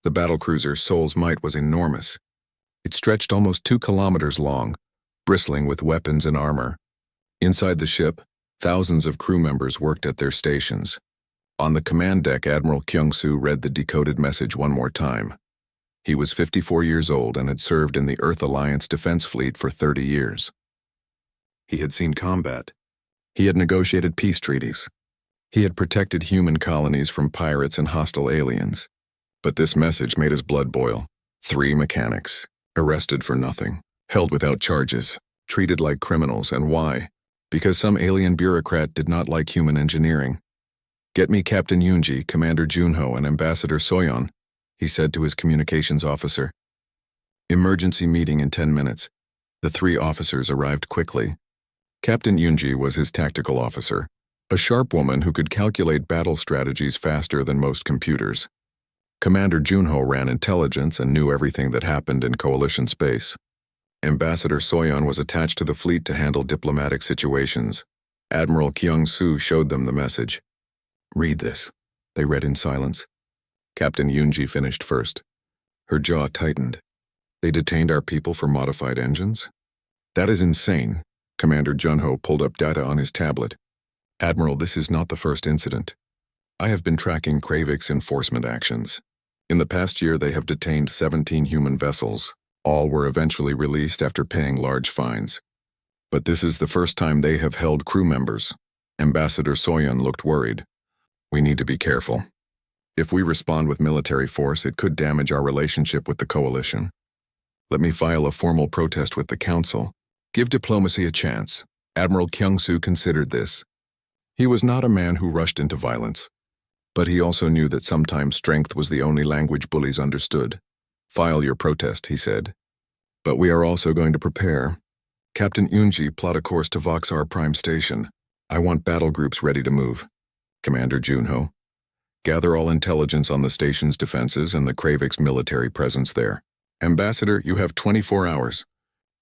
The battlecruiser Soul's Might was enormous. It stretched almost 2 kilometers long, bristling with weapons and armor. Inside the ship, thousands of crew members worked at their stations. On the command deck, Admiral Kyung-soo read the decoded message one more time. He was 54 years old and had served in the Earth Alliance Defense Fleet for 30 years. He had seen combat. He had negotiated peace treaties. He had protected human colonies from pirates and hostile aliens. But this message made his blood boil. 3 mechanics, arrested for nothing, held without charges, treated like criminals, and why? Because some alien bureaucrat did not like human engineering. "Get me Captain Yoonji, Commander Junho, and Ambassador Soyeon," he said to his communications officer. Emergency meeting in 10 minutes. The 3 officers arrived quickly. Captain Yoonji was his tactical officer, a sharp woman who could calculate battle strategies faster than most computers. Commander Junho ran intelligence and knew everything that happened in Coalition space. Ambassador Soyeon was attached to the fleet to handle diplomatic situations. Admiral Kyung-soo showed them the message. "Read this." They read in silence. Captain Yoonji finished first. Her jaw tightened. "They detained our people for modified engines? That is insane." Commander Junho pulled up data on his tablet. "Admiral, this is not the first incident. I have been tracking Kravik's enforcement actions. In the past year, they have detained 17 human vessels. All were eventually released after paying large fines. But this is the first time they have held crew members." Ambassador Soyeon looked worried. "We need to be careful. If we respond with military force, it could damage our relationship with the Coalition. Let me file a formal protest with the Council. Give diplomacy a chance." Admiral Kyung-soo considered this. He was not a man who rushed into violence. But he also knew that sometimes strength was the only language bullies understood. "File your protest," he said. "But we are also going to prepare. Captain Yoonji, plot a course to Voxar Prime Station. I want battle groups ready to move." Commander Junho, "Gather all intelligence on the station's defenses and the Kravik's military presence there. Ambassador, you have 24 hours.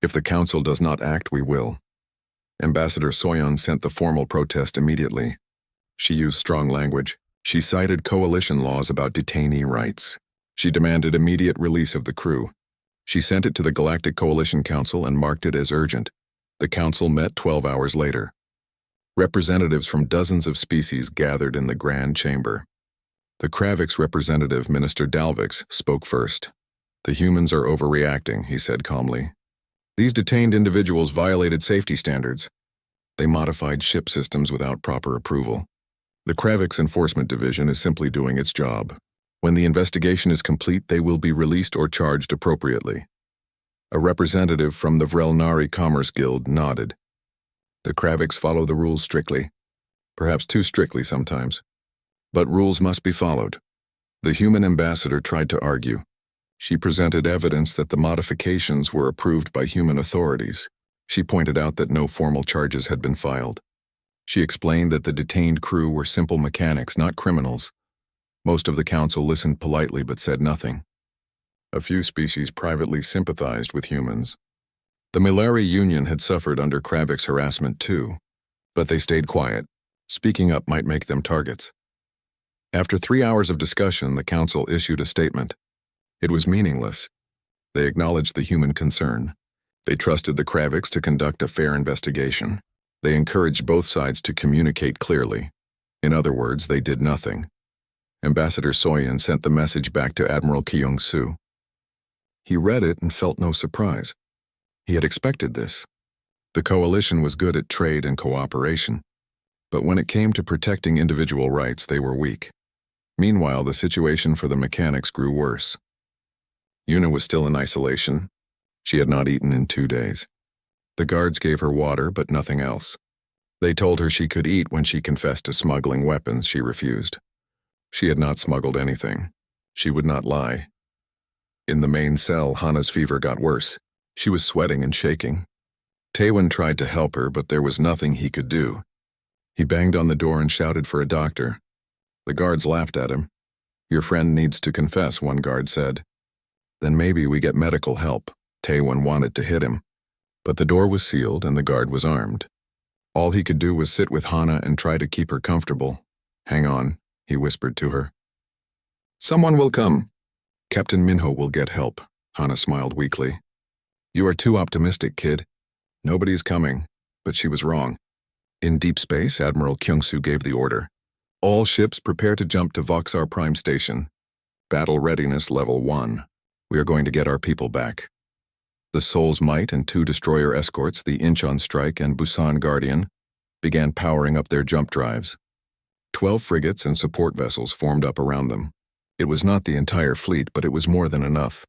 If the Council does not act, we will." Ambassador Soyeon sent the formal protest immediately. She used strong language. She cited Coalition laws about detainee rights. She demanded immediate release of the crew. She sent it to the Galactic Coalition Council and marked it as urgent. The Council met 12 hours later. Representatives from dozens of species gathered in the Grand Chamber. The Kravik's representative, Minister Dalvix, spoke first. "The humans are overreacting," he said calmly. "These detained individuals violated safety standards. They modified ship systems without proper approval. The Kravik's Enforcement Division is simply doing its job. When the investigation is complete, they will be released or charged appropriately." A representative from the Vrelnari Commerce Guild nodded. "The Kravik's follow the rules strictly. Perhaps too strictly sometimes. But rules must be followed." The human ambassador tried to argue. She presented evidence that the modifications were approved by human authorities. She pointed out that no formal charges had been filed. She explained that the detained crew were simple mechanics, not criminals. Most of the Council listened politely but said nothing. A few species privately sympathized with humans. The Milari Union had suffered under Kravik's harassment too, but they stayed quiet. Speaking up might make them targets. After 3 hours of discussion, the Council issued a statement. It was meaningless. They acknowledged the human concern. They trusted the Kravik's to conduct a fair investigation. They encouraged both sides to communicate clearly. In other words, they did nothing. Ambassador Soyeon sent the message back to Admiral Kyung-soo. He read it and felt no surprise. He had expected this. The Coalition was good at trade and cooperation, but when it came to protecting individual rights, they were weak. Meanwhile, the situation for the mechanics grew worse. Yuna was still in isolation. She had not eaten in 2 days. The guards gave her water, but nothing else. They told her she could eat when she confessed to smuggling weapons. She refused. She had not smuggled anything. She would not lie. In the main cell, Hana's fever got worse. She was sweating and shaking. Taewon tried to help her, but there was nothing he could do. He banged on the door and shouted for a doctor. The guards laughed at him. "Your friend needs to confess," one guard said. "Then maybe we get medical help." Taewon wanted to hit him, but the door was sealed and the guard was armed. All he could do was sit with Hana and try to keep her comfortable. "Hang on," he whispered to her. "Someone will come." Captain Minho will get help, Hana smiled weakly. You are too optimistic, kid. Nobody's coming, but she was wrong. In deep space, Admiral Kyung-soo gave the order. All ships prepare to jump to Voxar Prime Station. Battle readiness level 1. We are going to get our people back. The Soul's Might and 2 destroyer escorts, the Incheon Strike and Busan Guardian, began powering up their jump drives. 12 frigates and support vessels formed up around them. It was not the entire fleet, but it was more than enough.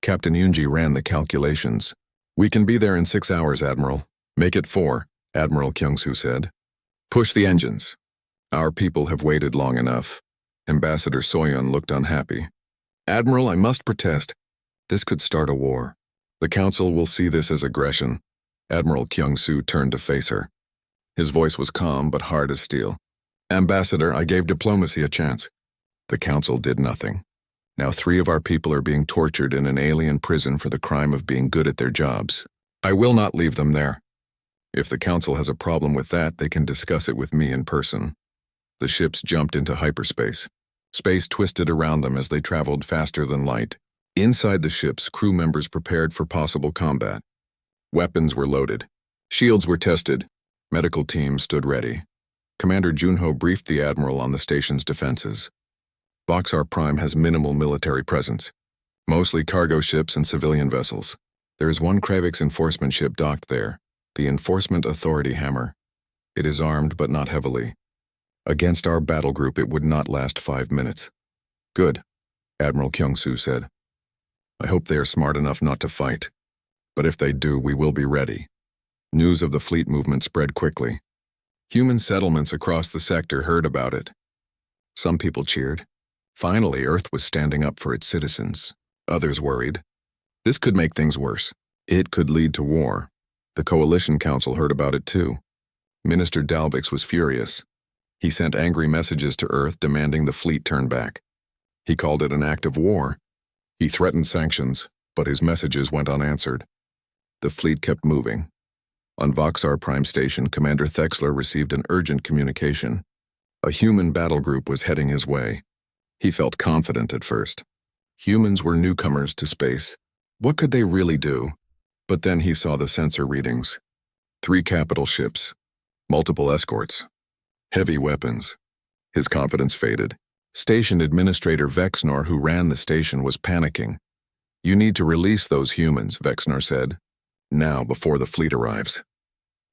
Captain Yoonji ran the calculations. We can be there in 6 hours, Admiral. Make it 4, Admiral Kyung-soo said. Push the engines. Our people have waited long enough. Ambassador Soyeon looked unhappy. Admiral, I must protest. This could start a war. The Council will see this as aggression. Admiral Kyung-soo turned to face her. His voice was calm but hard as steel. Ambassador, I gave diplomacy a chance. The Council did nothing. Now 3 of our people are being tortured in an alien prison for the crime of being good at their jobs. I will not leave them there. If the Council has a problem with that, they can discuss it with me in person. The ships jumped into hyperspace. Space twisted around them as they traveled faster than light. Inside the ships, crew members prepared for possible combat. Weapons were loaded. Shields were tested. Medical teams stood ready. Commander Junho briefed the Admiral on the station's defenses. Voxar Prime has minimal military presence. Mostly cargo ships and civilian vessels. There is 1 Kravix enforcement ship docked there, the Enforcement Authority Hammer. It is armed but not heavily. Against our battle group, it would not last 5 minutes. Good, Admiral Kyung-soo said. I hope they are smart enough not to fight. But if they do, we will be ready. News of the fleet movement spread quickly. Human settlements across the sector heard about it. Some people cheered. Finally, Earth was standing up for its citizens. Others worried. This could make things worse. It could lead to war. The Coalition Council heard about it too. Minister Dalbix was furious. He sent angry messages to Earth demanding the fleet turn back. He called it an act of war. He threatened sanctions, but his messages went unanswered. The fleet kept moving. On Voxar Prime Station, Commander Thexler received an urgent communication. A human battle group was heading his way. He felt confident at first. Humans were newcomers to space. What could they really do? But then he saw the sensor readings. 3 capital ships, multiple escorts, heavy weapons. His confidence faded. Station Administrator Vexnor, who ran the station, was panicking. You need to release those humans, Vexnor said. Now, before the fleet arrives.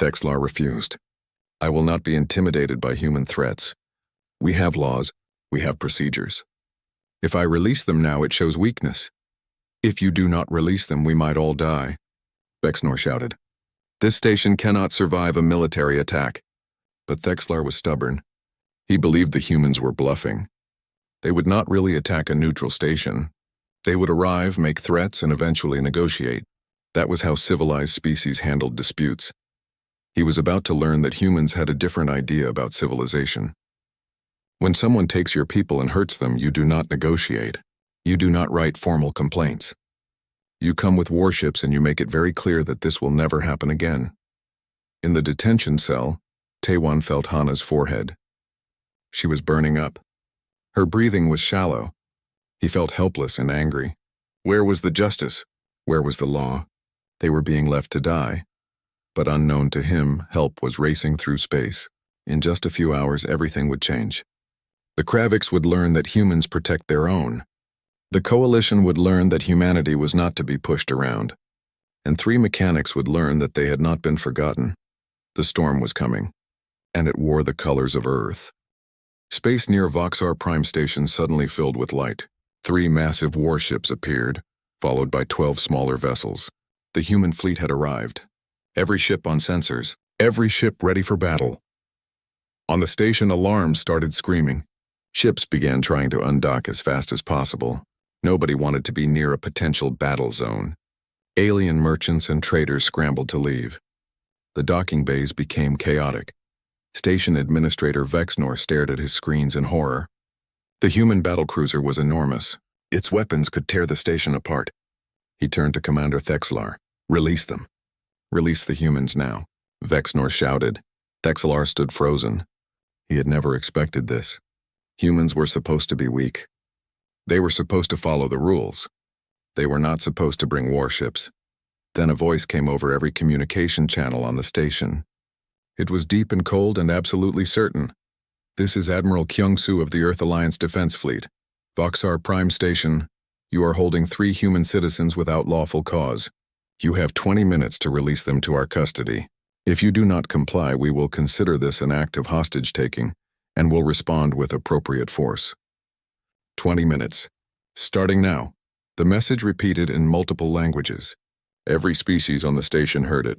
Thexlar refused. I will not be intimidated by human threats. We have laws. We have procedures. If I release them now, it shows weakness. If you do not release them, we might all die. Vexnor shouted. This station cannot survive a military attack. But Thexlar was stubborn. He believed the humans were bluffing. They would not really attack a neutral station. They would arrive, make threats, and eventually negotiate. That was how civilized species handled disputes. He was about to learn that humans had a different idea about civilization. When someone takes your people and hurts them, you do not negotiate. You do not write formal complaints. You come with warships and you make it very clear that this will never happen again. In the detention cell, Taewon felt Hana's forehead. She was burning up. Her breathing was shallow. He felt helpless and angry. Where was the justice? Where was the law? They were being left to die. But unknown to him, help was racing through space. In just a few hours, everything would change. The Kravix would learn that humans protect their own. The Coalition would learn that humanity was not to be pushed around. And 3 mechanics would learn that they had not been forgotten. The storm was coming, and it wore the colors of Earth. Space near Voxar Prime Station suddenly filled with light. 3 massive warships appeared, followed by 12 smaller vessels. The human fleet had arrived. Every ship on sensors, every ship ready for battle. On the station, alarms started screaming. Ships began trying to undock as fast as possible. Nobody wanted to be near a potential battle zone. Alien merchants and traders scrambled to leave. The docking bays became chaotic. Station Administrator Vexnor stared at his screens in horror. The human battlecruiser was enormous. Its weapons could tear the station apart. He turned to Commander Thexlar. Release them. Release the humans now, Vexnor shouted. Thexlar stood frozen. He had never expected this. Humans were supposed to be weak. They were supposed to follow the rules. They were not supposed to bring warships. Then a voice came over every communication channel on the station. It was deep and cold and absolutely certain. This is Admiral Kyung-soo of the Earth Alliance Defense Fleet. Voxar Prime Station, you are holding 3 human citizens without lawful cause. You have 20 minutes to release them to our custody. If you do not comply, we will consider this an act of hostage-taking and will respond with appropriate force. 20 minutes. Starting now. The message repeated in multiple languages. Every species on the station heard it.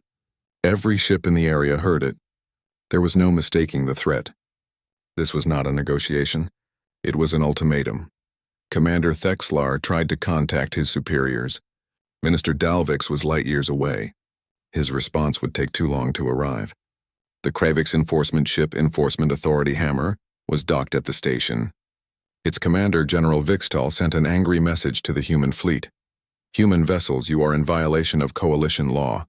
Every ship in the area heard it. There was no mistaking the threat. This was not a negotiation. It was an ultimatum. Commander Thexlar tried to contact his superiors. Minister Dalvix was light years away. His response would take too long to arrive. The Kravix enforcement ship Enforcement Authority Hammer was docked at the station. Its commander, General Vixtal, sent an angry message to the human fleet. Human vessels, you are in violation of coalition law.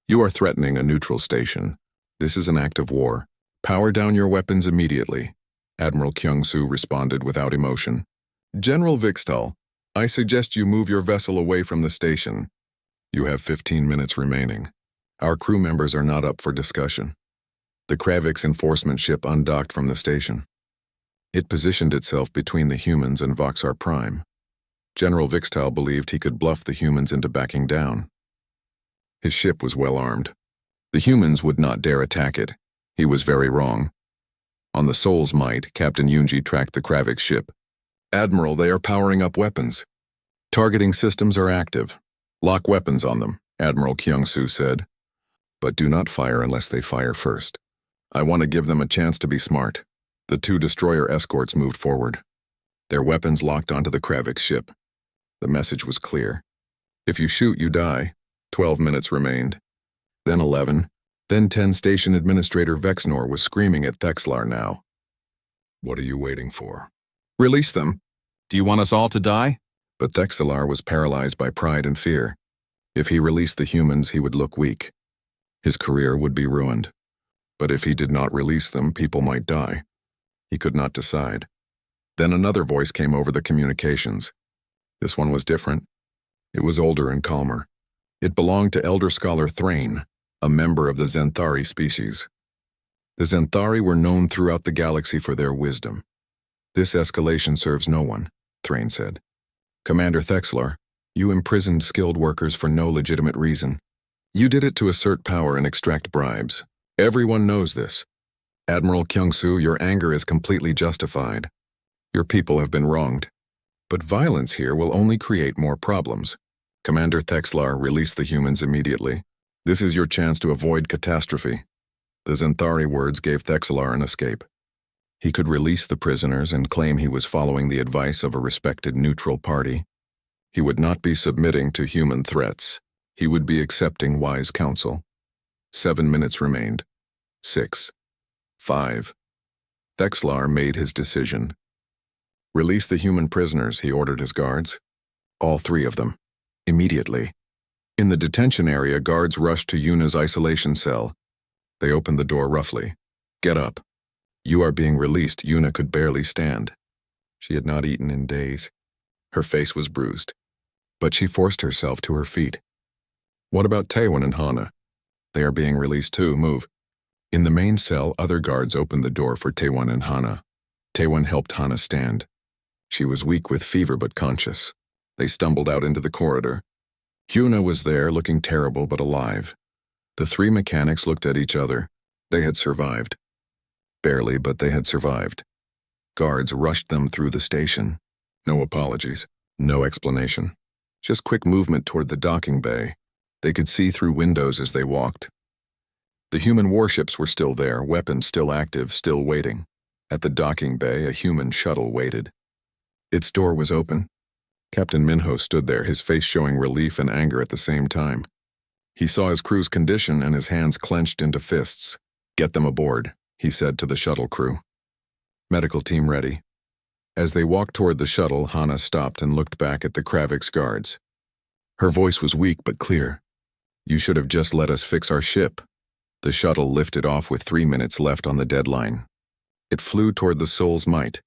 You are threatening a neutral station. This is an act of war. Power down your weapons immediately. Admiral Kyung-soo responded without emotion. General Vixtal, I suggest you move your vessel away from the station. You have 15 minutes remaining. Our crew members are not up for discussion. The Kravix enforcement ship undocked from the station. It positioned itself between the humans and Voxar Prime. General Vixtal believed he could bluff the humans into backing down. His ship was well armed. The humans would not dare attack it. He was very wrong. On the Soul's Might, Captain Yunji tracked the Kravix ship. Admiral, they are powering up weapons. Targeting systems are active. Lock weapons on them, Admiral Kyung-soo said. But do not fire unless they fire first. I want to give them a chance to be smart. The 2 destroyer escorts moved forward. Their weapons locked onto the Kravix ship. The message was clear. If you shoot, you die. 12 minutes remained. Then 11. Then 10. Station Administrator Vexnor was screaming at Thexlar now. What are you waiting for? Release them. Do you want us all to die? But Thexlar was paralyzed by pride and fear. If he released the humans, he would look weak. His career would be ruined. But if he did not release them, people might die. He could not decide. Then another voice came over the communications. This one was different. It was older and calmer. It belonged to Elder Scholar Thrain, a member of the Zenthari species. The Zenthari were known throughout the galaxy for their wisdom. This escalation serves no one, Thrain said. Commander Thexlar, you imprisoned skilled workers for no legitimate reason. You did it to assert power and extract bribes. Everyone knows this. Admiral Kyung-soo, your anger is completely justified. Your people have been wronged. But violence here will only create more problems. Commander Thexlar, release the humans immediately. This is your chance to avoid catastrophe. The Zenthari words gave Thexlar an escape. He could release the prisoners and claim he was following the advice of a respected neutral party. He would not be submitting to human threats. He would be accepting wise counsel. 7 minutes remained. 6. 5. Thexlar made his decision. Release the human prisoners, he ordered his guards. All 3 of them. Immediately. In the detention area, guards rushed to Yuna's isolation cell. They opened the door roughly. Get up. You are being released. Yuna could barely stand. She had not eaten in days. Her face was bruised. But she forced herself to her feet. What about Taewon and Hana? They are being released too. Move. In the main cell, other guards opened the door for Taewon and Hana. Taewon helped Hana stand. She was weak with fever but conscious. They stumbled out into the corridor. Yuna was there, looking terrible but alive. The 3 mechanics looked at each other. They had survived. Barely, but they had survived. Guards rushed them through the station. No apologies. No explanation. Just quick movement toward the docking bay. They could see through windows as they walked. The human warships were still there, weapons still active, still waiting. At the docking bay, a human shuttle waited. Its door was open. Captain Minho stood there, his face showing relief and anger at the same time. He saw his crew's condition and his hands clenched into fists. Get them aboard, he said to the shuttle crew. Medical team ready. As they walked toward the shuttle, Hana stopped and looked back at the Kravix guards. Her voice was weak but clear. You should have just let us fix our ship. The shuttle lifted off with 3 minutes left on the deadline. It flew toward the Soul's Might.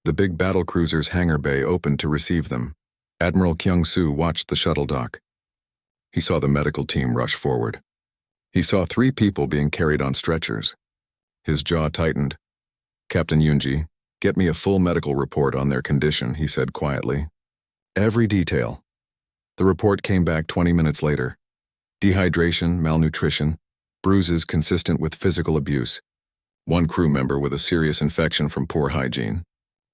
The big battlecruiser's hangar bay opened to receive them. Admiral Kyung-soo watched the shuttle dock. He saw the medical team rush forward. He saw 3 people being carried on stretchers. His jaw tightened. "Captain Yoonji, get me a full medical report on their condition," he said quietly. "Every detail." The report came back 20 minutes later. Dehydration, malnutrition, bruises consistent with physical abuse. One crew member with a serious infection from poor hygiene.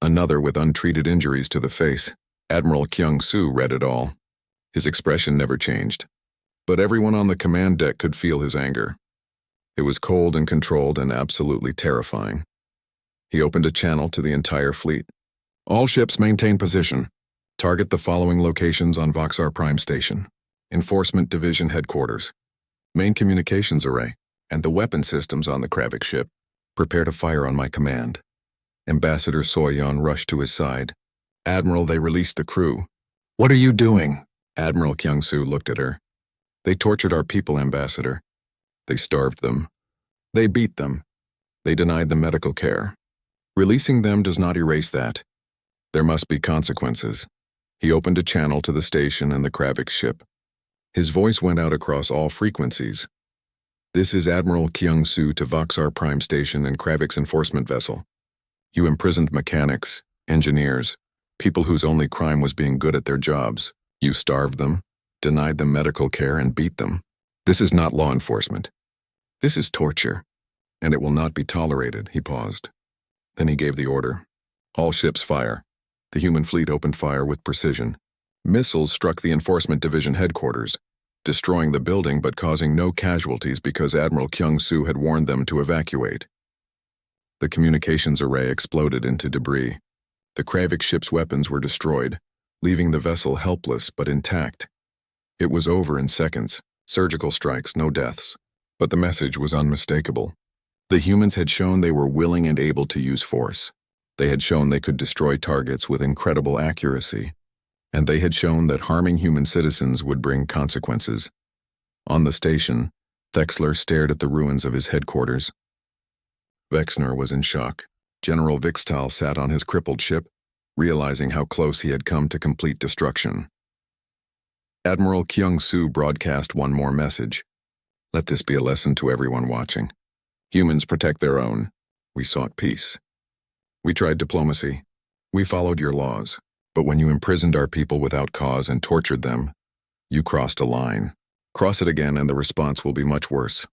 Another with untreated injuries to the face. Admiral Kyung-soo read it all. His expression never changed. But everyone on the command deck could feel his anger. It was cold and controlled and absolutely terrifying. He opened a channel to the entire fleet. "All ships maintain position. Target the following locations on Voxar Prime Station. Enforcement Division Headquarters. Main communications array, and the weapon systems on the Kravik ship. Prepare to fire on my command." Ambassador Soyeon rushed to his side. "Admiral, they released the crew." "What are you doing?" Admiral Kyung-soo looked at her. "They tortured our people, Ambassador. They starved them. They beat them. They denied them medical care. Releasing them does not erase that. There must be consequences." He opened a channel to the station and the Kravik ship. His voice went out across all frequencies. "This is Admiral Kyung-soo to Voxar Prime Station and Kravik's enforcement vessel. You imprisoned mechanics, engineers, people whose only crime was being good at their jobs. You starved them, denied them medical care, and beat them. This is not law enforcement. This is torture, and it will not be tolerated." He paused. Then he gave the order. "All ships fire." The human fleet opened fire with precision. Missiles struck the Enforcement Division headquarters, destroying the building but causing no casualties because Admiral Kyung-soo had warned them to evacuate. The communications array exploded into debris. The Kravik ship's weapons were destroyed, leaving the vessel helpless but intact. It was over in seconds. Surgical strikes, no deaths. But the message was unmistakable. The humans had shown they were willing and able to use force. They had shown they could destroy targets with incredible accuracy. And they had shown that harming human citizens would bring consequences. On the station, Thexler stared at the ruins of his headquarters. Vexner was in shock. General Vixtal sat on his crippled ship, realizing how close he had come to complete destruction. Admiral Kyung-soo broadcast one more message. "Let this be a lesson to everyone watching. Humans protect their own. We sought peace. We tried diplomacy. We followed your laws. But when you imprisoned our people without cause and tortured them, you crossed a line. Cross it again and the response will be much worse."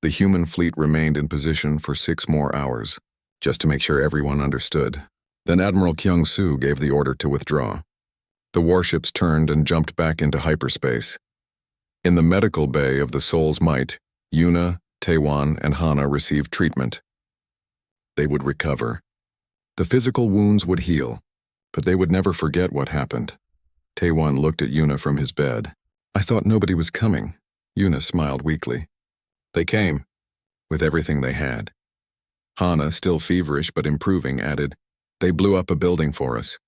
The human fleet remained in position for 6 more hours, just to make sure everyone understood. Then Admiral Kyung-soo gave the order to withdraw. The warships turned and jumped back into hyperspace. In the medical bay of the Soul's Might, Yuna, Taewon, and Hana received treatment. They would recover. The physical wounds would heal, but they would never forget what happened. Taewon looked at Yuna from his bed. "I thought nobody was coming." Yuna smiled weakly. "They came, with everything they had." Hana, still feverish but improving, added, "They blew up a building for us."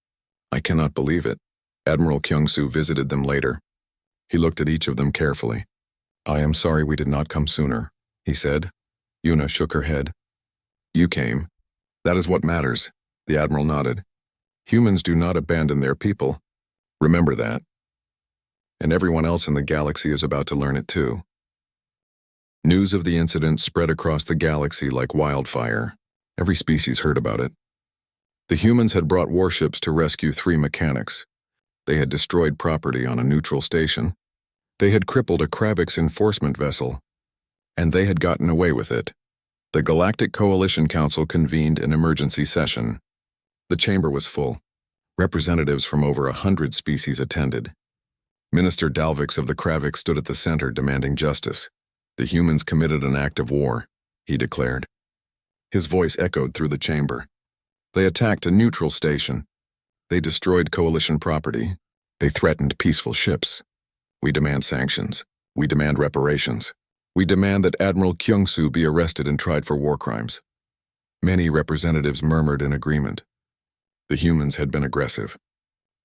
"I cannot believe it." Admiral Kyung-soo visited them later. He looked at each of them carefully. "I am sorry we did not come sooner," he said. Yuna shook her head. "You came. That is what matters." The Admiral nodded. "Humans do not abandon their people. Remember that. And everyone else in the galaxy is about to learn it too." News of the incident spread across the galaxy like wildfire. Every species heard about it. The humans had brought warships to rescue 3 mechanics. They had destroyed property on a neutral station. They had crippled a Kravik's enforcement vessel. And they had gotten away with it. The Galactic Coalition Council convened an emergency session. The chamber was full. Representatives from over 100 species attended. Minister Dalvix of the Kravik stood at the center demanding justice. "The humans committed an act of war," he declared. His voice echoed through the chamber. "They attacked a neutral station. They destroyed coalition property. They threatened peaceful ships. We demand sanctions. We demand reparations. We demand that Admiral Kyung-soo be arrested and tried for war crimes." Many representatives murmured in agreement. The humans had been aggressive.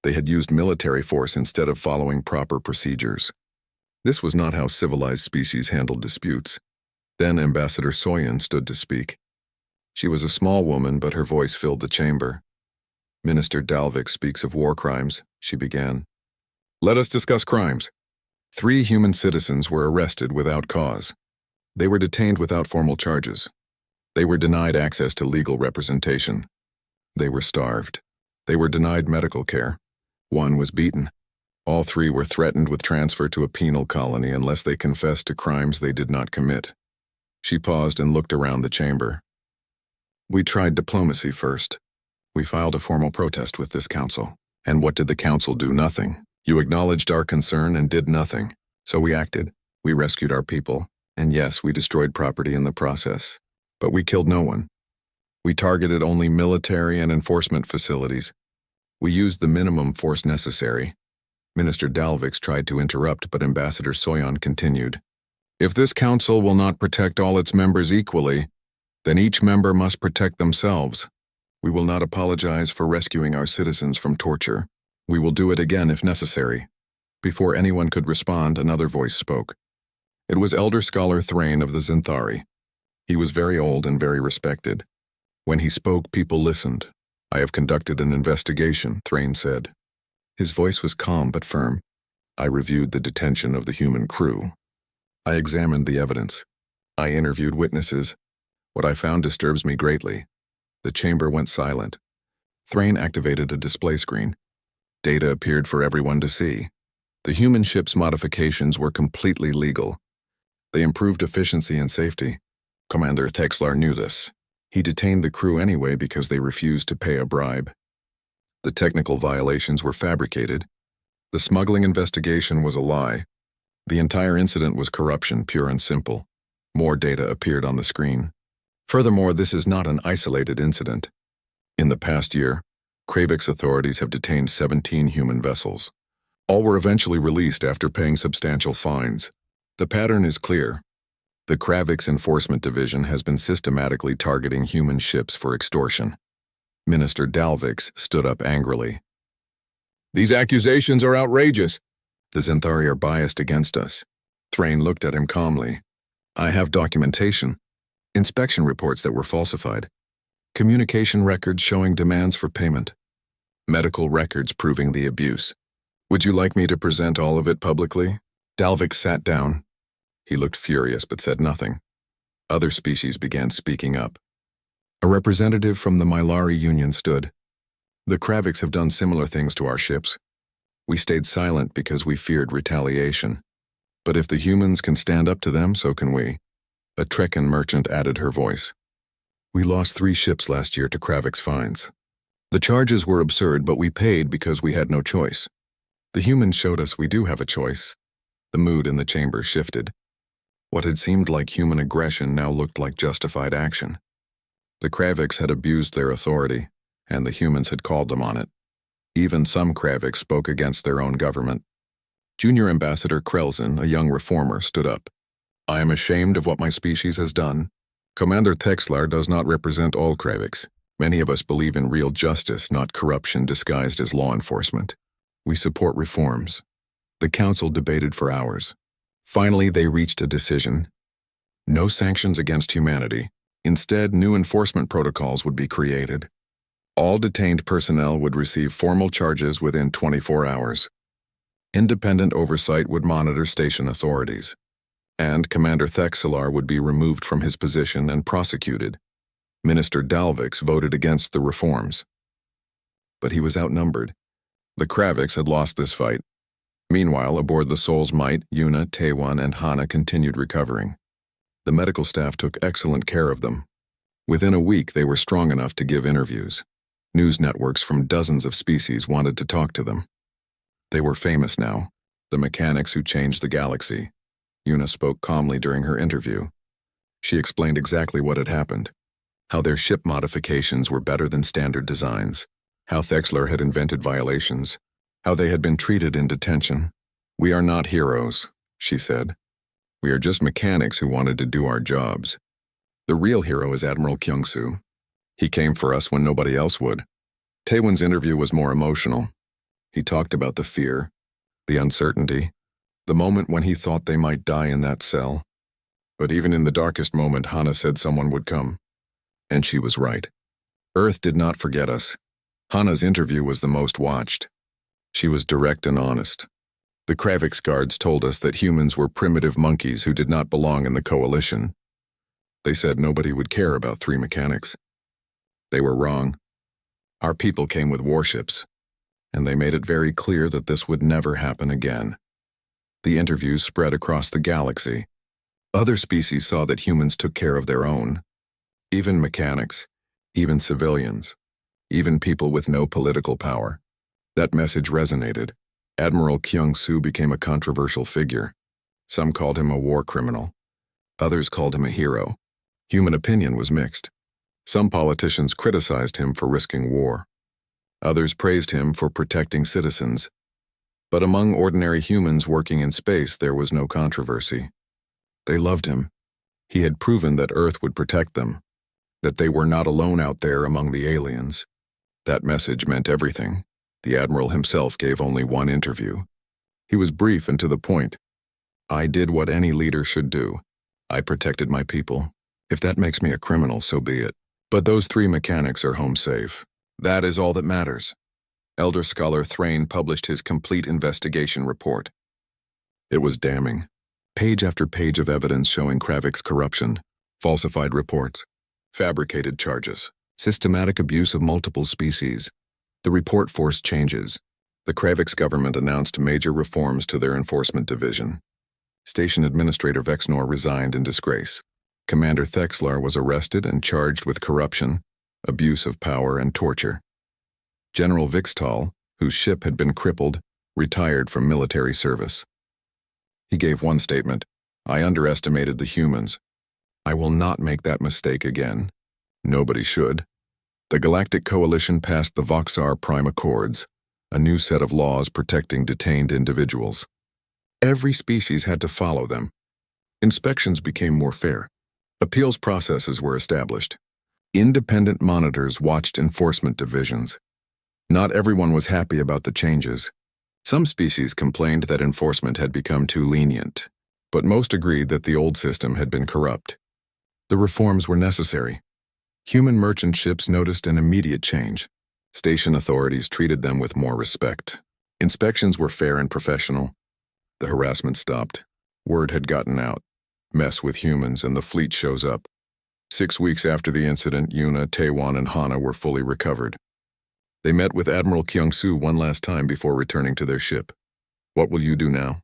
They had used military force instead of following proper procedures. This was not how civilized species handled disputes. Then Ambassador Soyeon stood to speak. She was a small woman, but her voice filled the chamber. Minister Dalvik speaks of war crimes, she began. Let us discuss crimes. 3 human citizens were arrested without cause. They were detained without formal charges. They were denied access to legal representation. They were starved. They were denied medical care. 1 was beaten. All 3 were threatened with transfer to a penal colony unless they confessed to crimes they did not commit. She paused and looked around the chamber. We tried diplomacy first. We filed a formal protest with this council. And what did the council do? Nothing. You acknowledged our concern and did nothing. So we acted. We rescued our people. And yes, we destroyed property in the process. But we killed no one. We targeted only military and enforcement facilities. We used the minimum force necessary. Minister Dalvik tried to interrupt, but Ambassador Soyon continued. If this council will not protect all its members equally, then each member must protect themselves. We will not apologize for rescuing our citizens from torture. We will do it again if necessary. Before anyone could respond, another voice spoke. It was Elder Scholar Thrain of the Zinthari. He was very old and very respected. When he spoke, people listened. I have conducted an investigation, Thrain said. His voice was calm but firm. I reviewed the detention of the human crew. I examined the evidence. I interviewed witnesses. What I found disturbs me greatly. The chamber went silent. Thrain activated a display screen. Data appeared for everyone to see. The human ship's modifications were completely legal. They improved efficiency and safety. Commander Texlar knew this. He detained the crew anyway because they refused to pay a bribe. The technical violations were fabricated. The smuggling investigation was a lie. The entire incident was corruption, pure and simple. More data appeared on the screen. Furthermore, this is not an isolated incident. In the past year, Kravik's authorities have detained 17 human vessels. All were eventually released after paying substantial fines. The pattern is clear. The Kravik's Enforcement Division has been systematically targeting human ships for extortion. Minister Dalvik stood up angrily. These accusations are outrageous. The Zinthari are biased against us. Thrain looked at him calmly. I have documentation. Inspection reports that were falsified. Communication records showing demands for payment. Medical records proving the abuse. Would you like me to present all of it publicly? Dalvik sat down. He looked furious but said nothing. Other species began speaking up. A representative from the Mylari Union stood. The Kraviks have done similar things to our ships. We stayed silent because we feared retaliation. But if the humans can stand up to them, so can we. A Trekkan merchant added her voice. We lost 3 ships last year to Kravik's fines. The charges were absurd, but we paid because we had no choice. The humans showed us we do have a choice. The mood in the chamber shifted. What had seemed like human aggression now looked like justified action. The Kraviks had abused their authority, and the humans had called them on it. Even some Kraviks spoke against their own government. Junior Ambassador Krelzen, a young reformer, stood up. I am ashamed of what my species has done. Commander Texlar does not represent all Kraviks. Many of us believe in real justice, not corruption disguised as law enforcement. We support reforms. The council debated for hours. Finally, they reached a decision. No sanctions against humanity. Instead, new enforcement protocols would be created. All detained personnel would receive formal charges within 24 hours. Independent oversight would monitor station authorities. And Commander Thexlar would be removed from his position and prosecuted. Minister Dalvik voted against the reforms. But he was outnumbered. The Kraviks had lost this fight. Meanwhile, aboard the Soul's Might, Yuna, Taewon, and Hana continued recovering. The medical staff took excellent care of them. Within a week, they were strong enough to give interviews. News networks from dozens of species wanted to talk to them. They were famous now, the mechanics who changed the galaxy. Yuna spoke calmly during her interview. She explained exactly what had happened, how their ship modifications were better than standard designs, how Thexlar had invented violations, how they had been treated in detention. We are not heroes, she said. We are just mechanics who wanted to do our jobs. The real hero is Admiral Kyungsoo. He came for us when nobody else would. Taewon's interview was more emotional. He talked about the fear, the uncertainty, the moment when he thought they might die in that cell. But even in the darkest moment, Hana said someone would come. And she was right. Earth did not forget us. Hana's interview was the most watched. She was direct and honest. The Kravix guards told us that humans were primitive monkeys who did not belong in the coalition. They said nobody would care about three mechanics. They were wrong. Our people came with warships, and they made it very clear that this would never happen again. The interviews spread across the galaxy. Other species saw that humans took care of their own. Even mechanics, even civilians, even people with no political power. That message resonated. Admiral Kyung-soo became a controversial figure. Some called him a war criminal. Others called him a hero. Human opinion was mixed. Some politicians criticized him for risking war. Others praised him for protecting citizens. But among ordinary humans working in space, there was no controversy. They loved him. He had proven that Earth would protect them, that they were not alone out there among the aliens. That message meant everything. The Admiral himself gave only one interview. He was brief and to the point. I did what any leader should do. I protected my people. If that makes me a criminal, so be it. But those three mechanics are home safe. That is all that matters. Elder Scholar Thrain published his complete investigation report. It was damning. Page after page of evidence showing Kravix corruption, falsified reports, fabricated charges, systematic abuse of multiple species. The report forced changes. The Kravix government announced major reforms to their enforcement division. Station Administrator Vexnor resigned in disgrace. Commander Thexlar was arrested and charged with corruption, abuse of power, and torture. General Vixtal, whose ship had been crippled, retired from military service. He gave one statement: I underestimated the humans. I will not make that mistake again. Nobody should. The Galactic Coalition passed the Voxar Prime Accords, a new set of laws protecting detained individuals. Every species had to follow them. Inspections became more fair. Appeals processes were established. Independent monitors watched enforcement divisions. Not everyone was happy about the changes. Some species complained that enforcement had become too lenient, but most agreed that the old system had been corrupt. The reforms were necessary. Human merchant ships noticed an immediate change. Station authorities treated them with more respect. Inspections were fair and professional. The harassment stopped. Word had gotten out. Mess with humans and the fleet shows up. 6 weeks after the incident, Yuna, Taewon, and Hana were fully recovered. They met with Admiral Kyung-soo one last time before returning to their ship. What will you do now?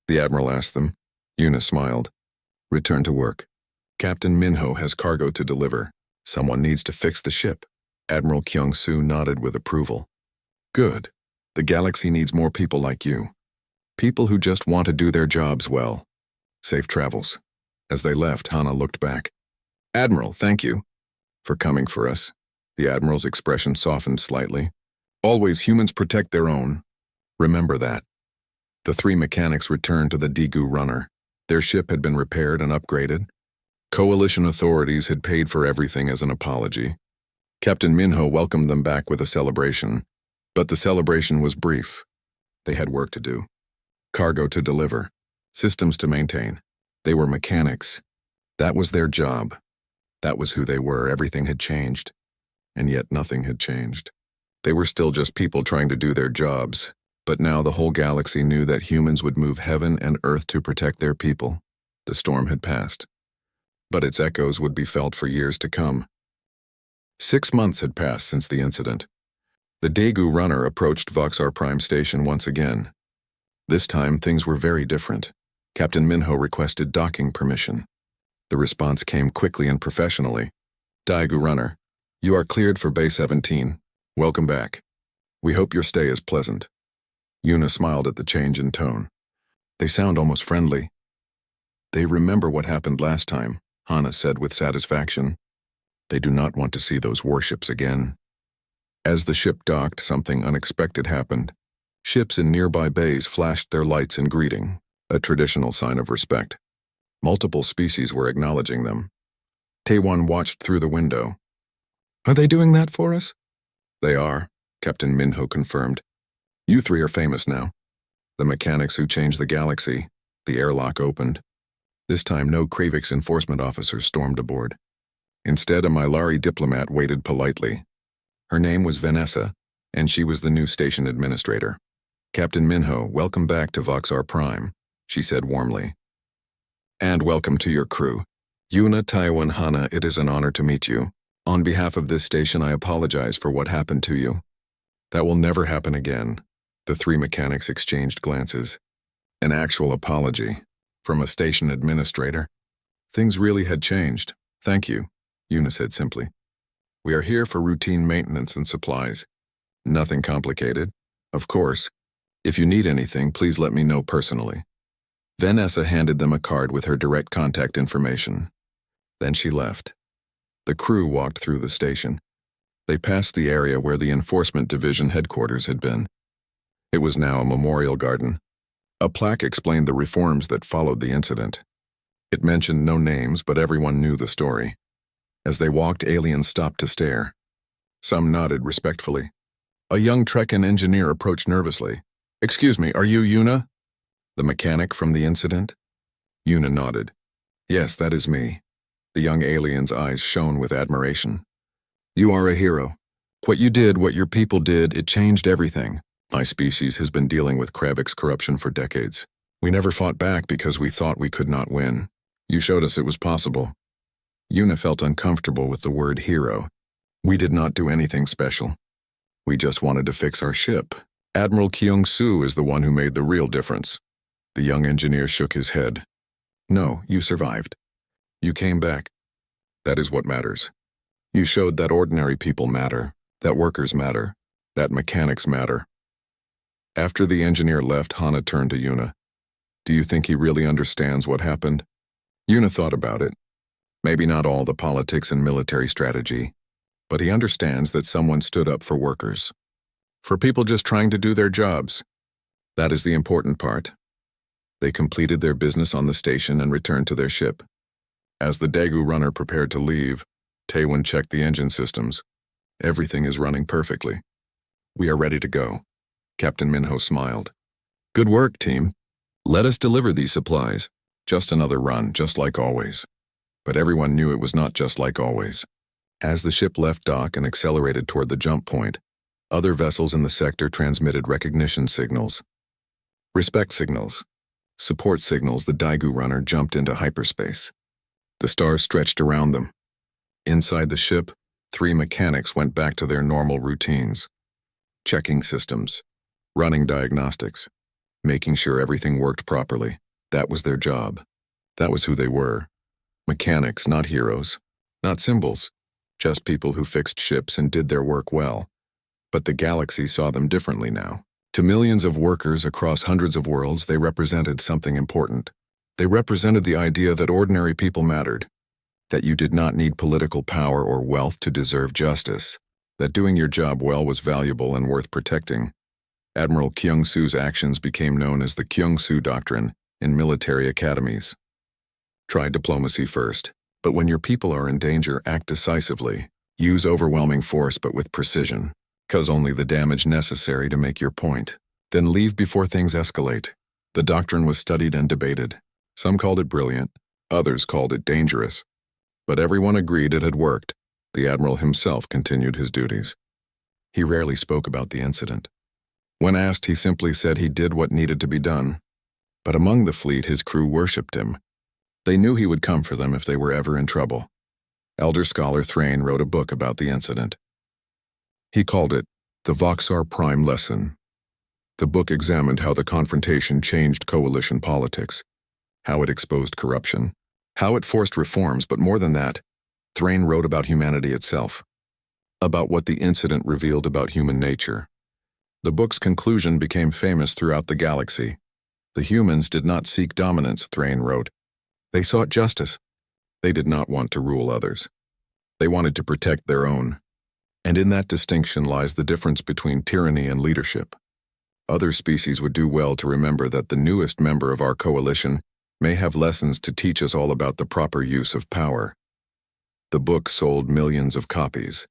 The Admiral asked them. Yuna smiled. Return to work. Captain Minho has cargo to deliver. Someone needs to fix the ship. Admiral Kyung-soo nodded with approval. Good. The galaxy needs more people like you. People who just want to do their jobs well. Safe travels. As they left, Hana looked back. Admiral, thank you for coming for us. The Admiral's expression softened slightly. Always humans protect their own. Remember that. The three mechanics returned to the Daegu runner. Their ship had been repaired and upgraded. Coalition authorities had paid for everything as an apology. Captain Minho welcomed them back with a celebration. But the celebration was brief. They had work to do. Cargo to deliver. Systems to maintain. They were mechanics. That was their job. That was who they were. Everything had changed. And yet nothing had changed. They were still just people trying to do their jobs. But now the whole galaxy knew that humans would move heaven and earth to protect their people. The storm had passed. But its echoes would be felt for years to come. 6 months had passed since the incident. The Daegu runner approached Voxar Prime Station once again. This time, things were very different. Captain Minho requested docking permission. The response came quickly and professionally. Daegu runner, you are cleared for Bay 17. Welcome back. We hope your stay is pleasant. Yuna smiled at the change in tone. They sound almost friendly. They remember what happened last time, Hana said with satisfaction. They do not want to see those warships again. As the ship docked, something unexpected happened. Ships in nearby bays flashed their lights in greeting, a traditional sign of respect. Multiple species were acknowledging them. Taewon watched through the window. Are they doing that for us? They are, Captain Minho confirmed. You three are famous now. The mechanics who changed the galaxy. The airlock opened. This time no Kravix enforcement officers stormed aboard. Instead, a Mylari diplomat waited politely. Her name was Vanessa, and she was the new station administrator. "Captain Minho, welcome back to Voxar Prime," she said warmly. "And welcome to your crew. Yuna, Taiwan, Hana, it is an honor to meet you. On behalf of this station, I apologize for what happened to you." "That will never happen again." The three mechanics exchanged glances. An actual apology from a station administrator. Things really had changed. "Thank you," Yuna said simply. "We are here for routine maintenance and supplies. Nothing complicated. Of course, if you need anything, please let me know personally." Vanessa handed them a card with her direct contact information. Then she left. The crew walked through the station. They passed the area where the Enforcement Division headquarters had been. It was now a memorial garden. A plaque explained the reforms that followed the incident. It mentioned no names, but everyone knew the story. As they walked, aliens stopped to stare. Some nodded respectfully. A young Trekkan engineer approached nervously. "Excuse me, are you Yuna?" "The mechanic from the incident?" Yuna nodded. "Yes, that is me." The young alien's eyes shone with admiration. "You are a hero. What you did, what your people did, it changed everything. My species has been dealing with Kravik's corruption for decades. We never fought back because we thought we could not win. You showed us it was possible." Yuna felt uncomfortable with the word hero. "We did not do anything special. We just wanted to fix our ship. Admiral Kyung-soo is the one who made the real difference." The young engineer shook his head. "No, you survived. You came back. That is what matters. You showed that ordinary people matter, that workers matter, that mechanics matter." After the engineer left, Hana turned to Yuna. "Do you think he really understands what happened?" Yuna thought about it. Maybe not all the politics and military strategy, but he understands that someone stood up for workers. For people just trying to do their jobs. That is the important part. They completed their business on the station and returned to their ship. As the Daegu runner prepared to leave, Taewon checked the engine systems. "Everything is running perfectly. We are ready to go." Captain Minho smiled. "Good work, team. Let us deliver these supplies. Just another run, just like always." But everyone knew it was not just like always. As the ship left dock and accelerated toward the jump point, other vessels in the sector transmitted recognition signals. Respect signals. Support signals. The Daegu runner jumped into hyperspace. The stars stretched around them. Inside the ship, three mechanics went back to their normal routines. Checking systems, running diagnostics, making sure everything worked properly. That was their job. That was who they were. Mechanics, not heroes, not symbols, just people who fixed ships and did their work well. But the galaxy saw them differently now. To millions of workers across hundreds of worlds, they represented something important. They represented the idea that ordinary people mattered, that you did not need political power or wealth to deserve justice, that doing your job well was valuable and worth protecting. Admiral Kyung-soo's actions became known as the Kyung-soo Doctrine in military academies. Try diplomacy first, but when your people are in danger, act decisively. Use overwhelming force but with precision. Cause only the damage necessary to make your point. Then leave before things escalate. The doctrine was studied and debated. Some called it brilliant, others called it dangerous. But everyone agreed it had worked. The admiral himself continued his duties. He rarely spoke about the incident. When asked, he simply said he did what needed to be done. But among the fleet, his crew worshipped him. They knew he would come for them if they were ever in trouble. Elder scholar Thrain wrote a book about the incident. He called it The Voxar Prime Lesson. The book examined how the confrontation changed coalition politics, how it exposed corruption, how it forced reforms, but more than that, Thrain wrote about humanity itself, about what the incident revealed about human nature. The book's conclusion became famous throughout the galaxy. The humans did not seek dominance, Thrain wrote. They sought justice. They did not want to rule others. They wanted to protect their own. And in that distinction lies the difference between tyranny and leadership. Other species would do well to remember that the newest member of our coalition may have lessons to teach us all about the proper use of power. The book sold millions of copies.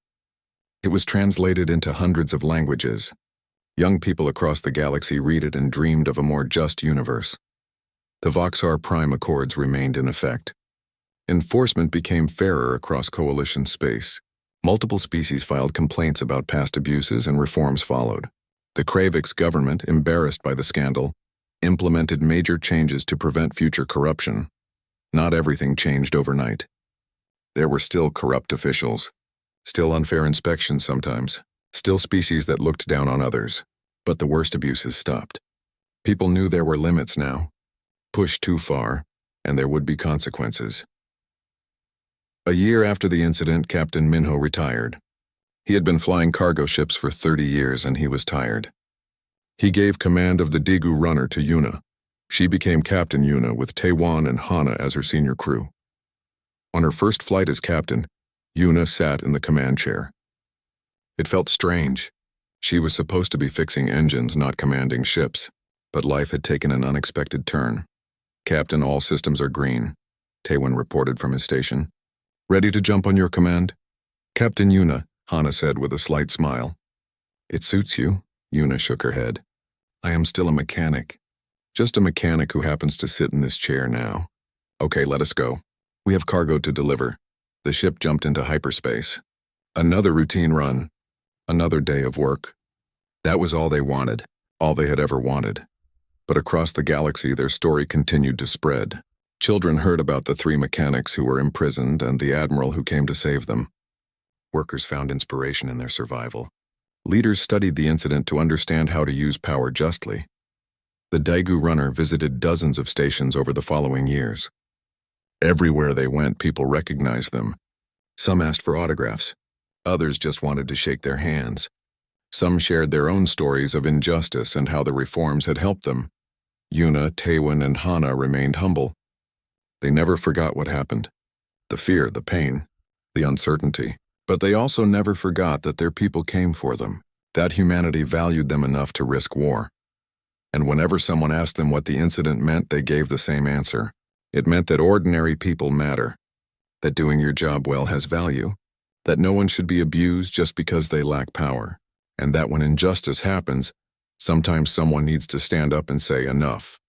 It was translated into hundreds of languages. Young people across the galaxy read it and dreamed of a more just universe. The Voxar Prime Accords remained in effect. Enforcement became fairer across coalition space. Multiple species filed complaints about past abuses and reforms followed. The Kravix government, embarrassed by the scandal, implemented major changes to prevent future corruption. Not everything changed overnight. There were still corrupt officials, still unfair inspections sometimes, still species that looked down on others, but the worst abuses stopped. People knew there were limits now. Pushed too far, and there would be consequences. A year after the incident, Captain Minho retired. He had been flying cargo ships for 30 years and he was tired. He gave command of the Daegu runner to Yuna. She became Captain Yuna with Taewon and Hana as her senior crew. On her first flight as captain, Yuna sat in the command chair. It felt strange. She was supposed to be fixing engines, not commanding ships, but life had taken an unexpected turn. "Captain, all systems are green," Taewon reported from his station. "Ready to jump on your command?" "Captain Yuna," Hana said with a slight smile. "It suits you," Yuna shook her head. "I am still a mechanic. Just a mechanic who happens to sit in this chair now. Okay, let us go. We have cargo to deliver." The ship jumped into hyperspace. Another routine run. Another day of work. That was all they wanted, all they had ever wanted. But across the galaxy, their story continued to spread. Children heard about the 3 mechanics who were imprisoned and the admiral who came to save them. Workers found inspiration in their survival. Leaders studied the incident to understand how to use power justly. The Daegu runner visited dozens of stations over the following years. Everywhere they went, people recognized them. Some asked for autographs. Others just wanted to shake their hands. Some shared their own stories of injustice and how the reforms had helped them. Yuna, Taewon, and Hana remained humble. They never forgot what happened. The fear, the pain, the uncertainty. But they also never forgot that their people came for them, that humanity valued them enough to risk war. And whenever someone asked them what the incident meant, they gave the same answer. It meant that ordinary people matter, that doing your job well has value, that no one should be abused just because they lack power, and that when injustice happens, sometimes someone needs to stand up and say enough.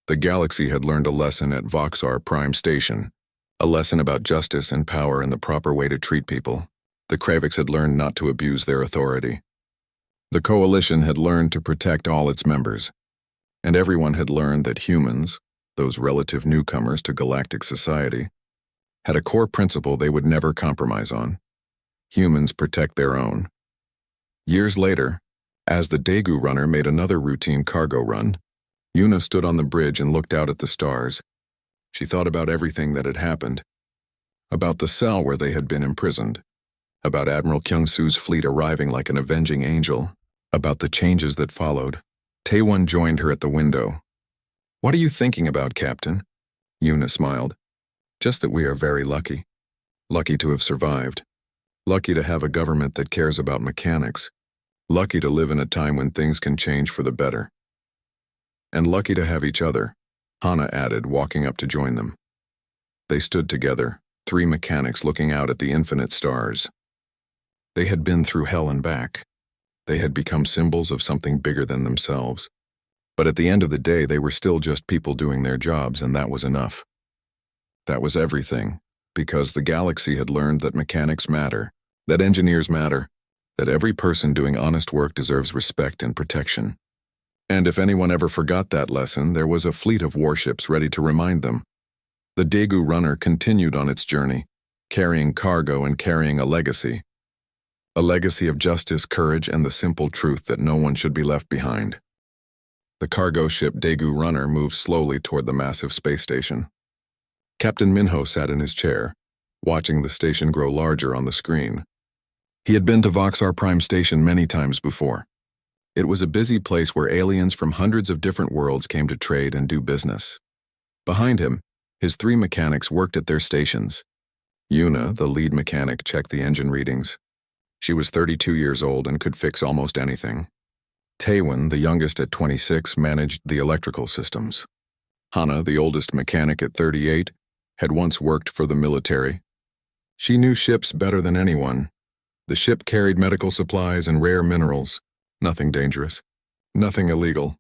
The galaxy had learned a lesson at Voxar Prime Station, a lesson about justice and power and the proper way to treat people. The Kravix had learned not to abuse their authority. The Coalition had learned to protect all its members, and everyone had learned that humans, those relative newcomers to galactic society, had a core principle they would never compromise on. Humans protect their own. Years later, as the Daegu runner made another routine cargo run, Yuna stood on the bridge and looked out at the stars. She thought about everything that had happened, about the cell where they had been imprisoned, about Admiral Kyung-soo's fleet arriving like an avenging angel, about the changes that followed. Taewon joined her at the window. "What are you thinking about, Captain?" Yuna smiled. "Just that we are very lucky. Lucky to have survived. Lucky to have a government that cares about mechanics. Lucky to live in a time when things can change for the better. And lucky to have each other," Hana added, walking up to join them. They stood together, 3 mechanics looking out at the infinite stars. They had been through hell and back. They had become symbols of something bigger than themselves. But at the end of the day, they were still just people doing their jobs, and that was enough. That was everything, because the galaxy had learned that mechanics matter, that engineers matter, that every person doing honest work deserves respect and protection. And if anyone ever forgot that lesson, there was a fleet of warships ready to remind them. The Daegu runner continued on its journey, carrying cargo and carrying a legacy. A legacy of justice, courage, and the simple truth that no one should be left behind. The cargo ship Daegu runner moved slowly toward the massive space station. Captain Minho sat in his chair, watching the station grow larger on the screen. He had been to Voxar Prime Station many times before. It was a busy place where aliens from hundreds of different worlds came to trade and do business. Behind him, his 3 mechanics worked at their stations. Yuna, the lead mechanic, checked the engine readings. She was 32 years old and could fix almost anything. Taewon, the youngest at 26, managed the electrical systems. Hana, the oldest mechanic at 38, had once worked for the military. She knew ships better than anyone. The ship carried medical supplies and rare minerals. Nothing dangerous. Nothing illegal.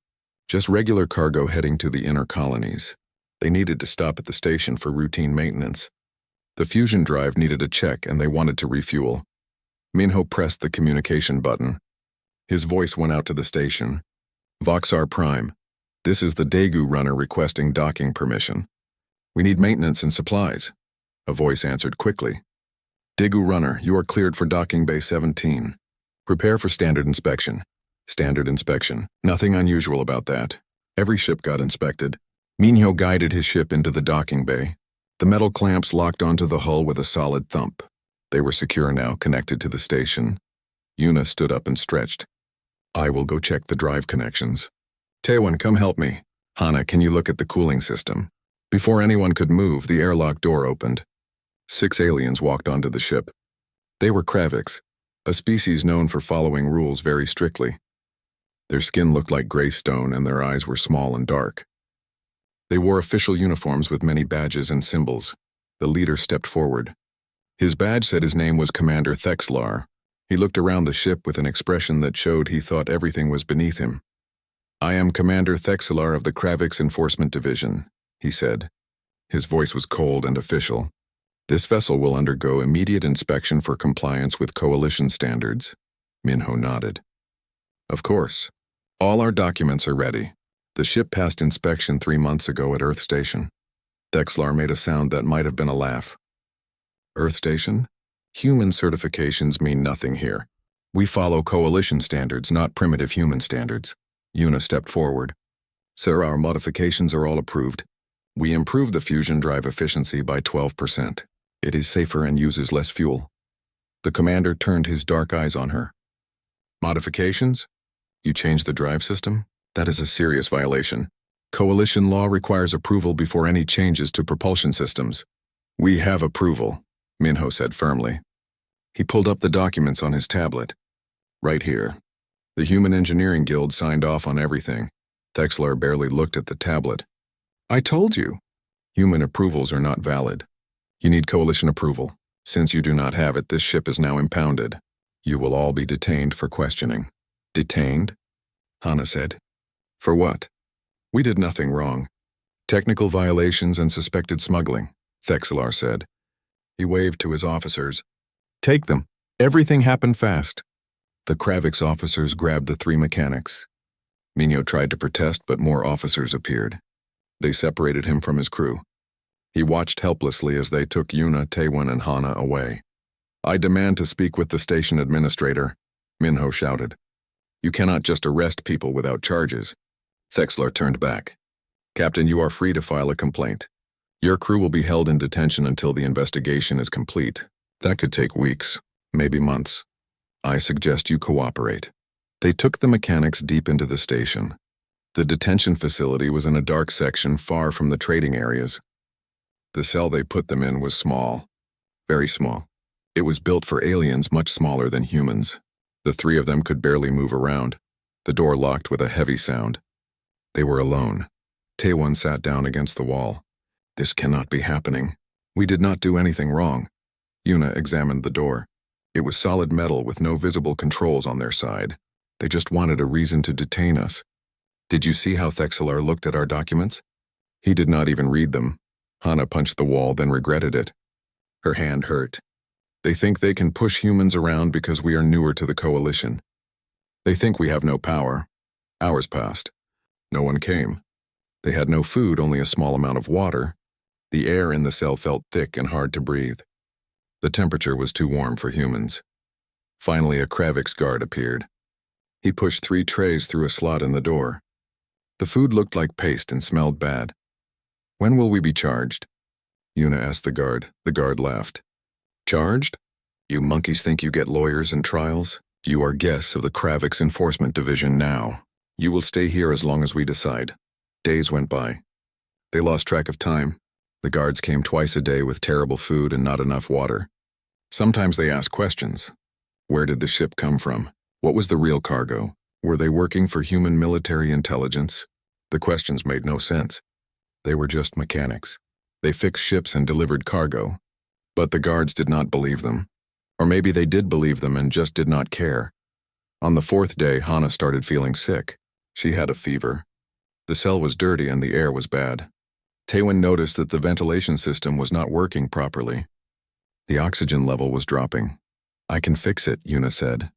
Just regular cargo heading to the inner colonies. They needed to stop at the station for routine maintenance. The fusion drive needed a check and they wanted to refuel. Minho pressed the communication button. His voice went out to the station. Voxar Prime, this is the Daegu runner requesting docking permission. We need maintenance and supplies. A voice answered quickly. Daegu runner, you are cleared for docking bay 17. Prepare for standard inspection. Standard inspection. Nothing unusual about that. Every ship got inspected. Minho guided his ship into the docking bay. The metal clamps locked onto the hull with a solid thump. They were secure now, connected to the station. Yuna stood up and stretched. I will go check the drive connections. Taewon, come help me. Hana, can you look at the cooling system? Before anyone could move, the airlock door opened. 6 aliens walked onto the ship. They were Kraviks, a species known for following rules very strictly. Their skin looked like gray stone and their eyes were small and dark. They wore official uniforms with many badges and symbols. The leader stepped forward. His badge said his name was Commander Thexlar. He looked around the ship with an expression that showed he thought everything was beneath him. I am Commander Thexlar of the Kraviks Enforcement Division, he said. His voice was cold and official. This vessel will undergo immediate inspection for compliance with coalition standards. Minho nodded. Of course. All our documents are ready. The ship passed inspection 3 months ago at Earth Station. Thexlar made a sound that might have been a laugh. Earth Station? Human certifications mean nothing here. We follow coalition standards, not primitive human standards. Yuna stepped forward. Sir, our modifications are all approved. We improved the fusion drive efficiency by 12%. It is safer and uses less fuel. The commander turned his dark eyes on her. Modifications? You changed the drive system? That is a serious violation. Coalition law requires approval before any changes to propulsion systems. We have approval, Minho said firmly. He pulled up the documents on his tablet. Right here. The Human Engineering Guild signed off on everything. Thexlar barely looked at the tablet. I told you. Human approvals are not valid. You need coalition approval. Since you do not have it, this ship is now impounded. You will all be detained for questioning. Detained? Hana said. For what? We did nothing wrong. Technical violations and suspected smuggling, Thexlar said. He waved to his officers. Take them. Everything happened fast. The Kraviks officers grabbed the 3 mechanics. Minho tried to protest, but more officers appeared. They separated him from his crew. He watched helplessly as they took Yuna, Taewon, and Hana away. I demand to speak with the station administrator, Minho shouted. You cannot just arrest people without charges. Thexlar turned back. Captain, you are free to file a complaint. Your crew will be held in detention until the investigation is complete. That could take weeks, maybe months. I suggest you cooperate. They took the mechanics deep into the station. The detention facility was in a dark section far from the trading areas. The cell they put them in was small, very small. It was built for aliens much smaller than humans. The 3 of them could barely move around. The door locked with a heavy sound. They were alone. Taewon sat down against the wall. This cannot be happening. We did not do anything wrong. Yuna examined the door. It was solid metal with no visible controls on their side. They just wanted a reason to detain us. Did you see how Thexlar looked at our documents? He did not even read them. Hana punched the wall, then regretted it. Her hand hurt. They think they can push humans around because we are newer to the coalition. They think we have no power. Hours passed. No one came. They had no food, only a small amount of water. The air in the cell felt thick and hard to breathe. The temperature was too warm for humans. Finally, a Kravik's guard appeared. He pushed 3 trays through a slot in the door. The food looked like paste and smelled bad. When will we be charged? Yuna asked the guard. The guard laughed. Charged? You monkeys think you get lawyers and trials? You are guests of the Kraviks Enforcement Division now. You will stay here as long as we decide. Days went by. They lost track of time. The guards came twice a day with terrible food and not enough water. Sometimes they asked questions. Where did the ship come from? What was the real cargo? Were they working for human military intelligence? The questions made no sense. They were just mechanics. They fixed ships and delivered cargo. But the guards did not believe them. Or maybe they did believe them and just did not care. On the 4th day, Hana started feeling sick. She had a fever. The cell was dirty and the air was bad. Taewon noticed that the ventilation system was not working properly. The oxygen level was dropping. I can fix it, Yuna said.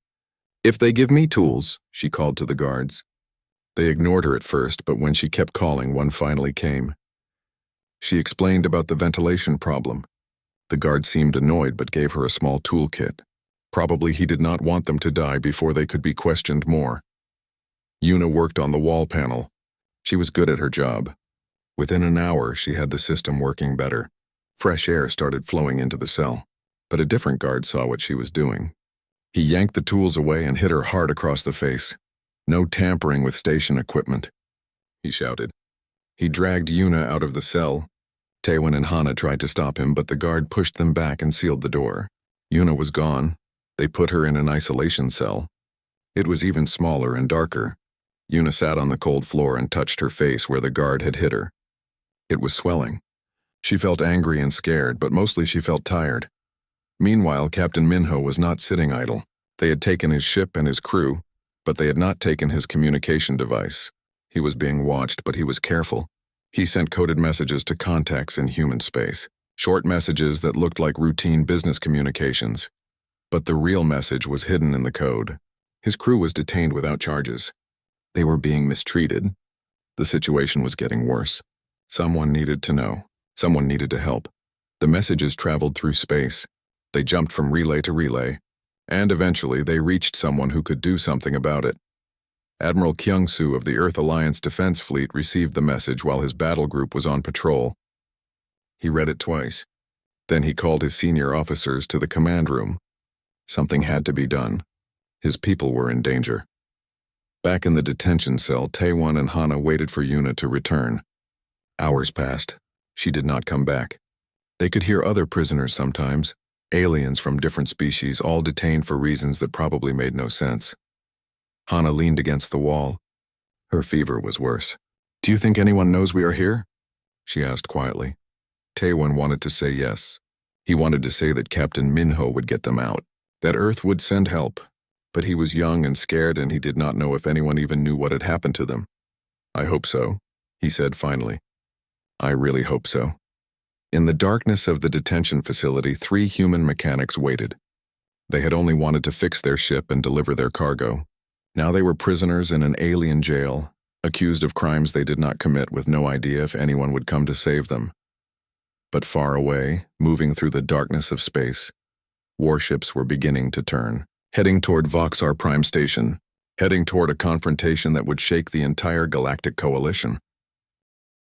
If they give me tools, she called to the guards. They ignored her at first, but when she kept calling, one finally came. She explained about the ventilation problem. The guard seemed annoyed but gave her a small toolkit. Probably he did not want them to die before they could be questioned more. Yuna worked on the wall panel. She was good at her job. Within an hour, she had the system working better. Fresh air started flowing into the cell. But a different guard saw what she was doing. He yanked the tools away and hit her hard across the face. No tampering with station equipment, he shouted. He dragged Yuna out of the cell. Taewon and Hana tried to stop him, but the guard pushed them back and sealed the door. Yuna was gone. They put her in an isolation cell. It was even smaller and darker. Yuna sat on the cold floor and touched her face where the guard had hit her. It was swelling. She felt angry and scared, but mostly she felt tired. Meanwhile, Captain Minho was not sitting idle. They had taken his ship and his crew, but they had not taken his communication device. He was being watched, but he was careful. He sent coded messages to contacts in human space, short messages that looked like routine business communications. But the real message was hidden in the code. His crew was detained without charges. They were being mistreated. The situation was getting worse. Someone needed to know. Someone needed to help. The messages traveled through space. They jumped from relay to relay, and eventually they reached someone who could do something about it. Admiral Kyung-soo of the Earth Alliance Defense Fleet received the message while his battle group was on patrol. He read it twice. Then he called his senior officers to the command room. Something had to be done. His people were in danger. Back in the detention cell, Taewon and Hana waited for Yuna to return. Hours passed. She did not come back. They could hear other prisoners sometimes, aliens from different species, all detained for reasons that probably made no sense. Hana leaned against the wall. Her fever was worse. Do you think anyone knows we are here? She asked quietly. Taewon wanted to say yes. He wanted to say that Captain Minho would get them out, that Earth would send help, but he was young and scared and he did not know if anyone even knew what had happened to them. I hope so, he said finally. I really hope so. In the darkness of the detention facility, 3 human mechanics waited. They had only wanted to fix their ship and deliver their cargo. Now they were prisoners in an alien jail, accused of crimes they did not commit with no idea if anyone would come to save them. But far away, moving through the darkness of space, warships were beginning to turn, heading toward Voxar Prime Station, heading toward a confrontation that would shake the entire galactic coalition.